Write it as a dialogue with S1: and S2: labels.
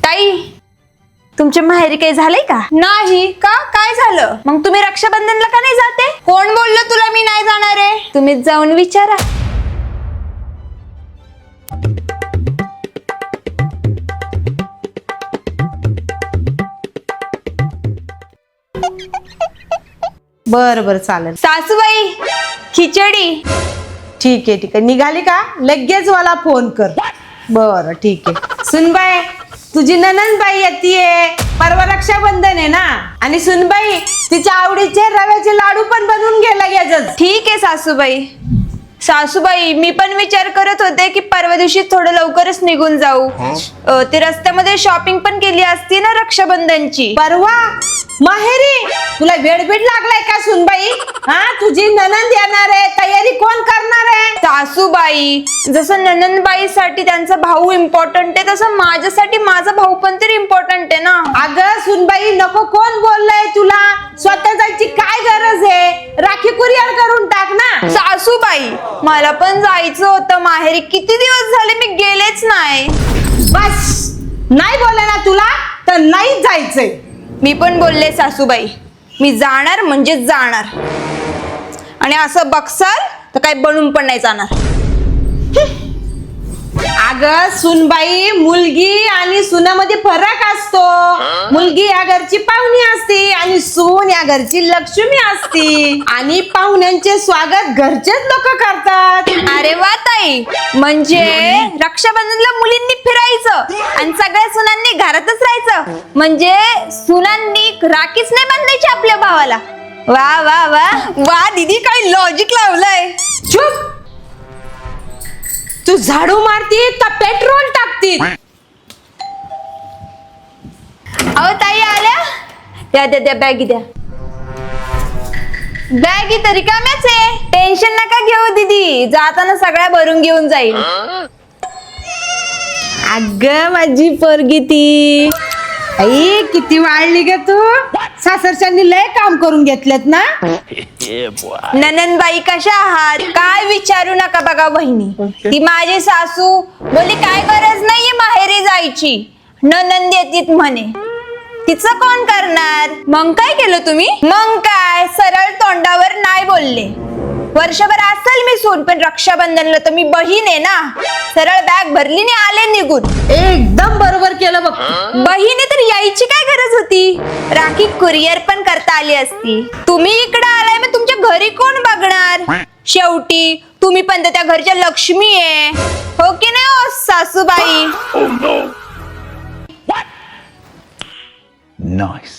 S1: ताई, तुमच्या माहेरी काही झालंय का? नाही का? काय झालं? मग तुम्ही रक्षाबंधनला का नाही जाते? कोण बोललं तुला मी नाही जाणार आहे? तुम्हीच जाऊन विचारा.
S2: बर बर चालेल.
S1: सासूबाई, खिचडी.
S2: ठीक आहे निघाली का लगेच मला फोन कर. बर ठीक आहे. सुनबाई, तुझी ननंदबाई येतीये. परवा रक्षाबंधन आहे ना, आणि सुनबाई तिच्या आवडीचे रव्याचे लाडू पण बनवून घे लगेच.
S1: ठीक आहे सासूबाई. सासूबाई, मी पण विचार करत होते की परवा दिवशी थोडं लवकरच निघून जाऊ. ते रस्त्यामध्ये शॉपिंग पण केली असती ना रक्षाबंधनची.
S2: परवा माहेरी तुला वेडबीड लागलाय का सुनबाई? हा, तुझी ननंद येणार आहे, तयारी कोण करणार आहे?
S1: सासूबाई, जसं ननंदबाईसाठी त्यांचा भाऊ इम्पॉर्टंट आहे तसं माझ्यासाठी माझा भाऊ पण तरी इम्पॉर्टंट आहे ना.
S2: अगं सुनबाई, नको, कोण बोललंय तुला? स्वतः जायची काय गरज आहे? राखी कुरिअर करून टाक ना.
S1: सासूबाई, मला पण जायचं होतं माहेरी. किती दिवस झाले मी गेलेच नाही.
S2: बस, नाही बोलले ना तुला तर नाही जायचंय.
S1: मी पण बोलले सासूबाई, मी जाणार म्हणजे जाणार, आणि असं बघसाल तर काही बनून पण नाही जाणार.
S2: अगं सुनबाई, मुलगी आणि सुनामध्ये फरक असतो. मुलगी या घरची पाहुणी असते आणि सून या घरची लक्ष्मी असते, आणि पाहुण्यांचे स्वागत घरचेच लोक करतात.
S1: अरे वा ताई, म्हणजे रक्षाबंधनला मुलींनी फिरायचं आणि सगळ्या सुनांनी घरातच राहायचं, म्हणजे सुनांनी राखीच नाही बांधायची आपल्या भावाला. वा वा वा वा दीदी, काय लॉजिक लावलंय.
S2: चुप, तू झाडू मारती का पेट्रोल टाकती?
S1: अहो ताई आल्या, द्या बॅगी द्या. बॅगी तरी काम्याच आहे, टेन्शन नका घेऊ दीदी, जाताना सगळ्या भरून घेऊन जाईल.
S2: अगं माझी पोरगी ती, आई किती वाढली ग तू. सासरच्यांनी लय काम करून घेतलेत ना.
S1: ननंदबाई कशा आहात? काय विचारू नका बघा बहिणी, ती माझी सासू बोली काय गरज नाहीये माहेरी जायची, ननंद येतीत म्हणे. तिचं कोण करणार? मग काय केलं तुम्ही? मग काय, सरळ तोंडावर नाही बोलले. वर्षभर असेल मी सून, पण रक्षाबंधनला तर मी बहीण आहे ना. सरळ बॅग भरली आणि आले निघून.
S2: एकदम बरोबर केलं बघ.
S1: बहिणी तर यायची काय गरज होती? राखी कुरिअर पण करता आली असती. तुम्ही इकडे आलाय, मग तुमच्या घरी कोण बघणार? शेवटी तुम्ही पण तर त्या घरच्या लक्ष्मी आहे, हो की नाही हो सासूबाई?
S3: Nice.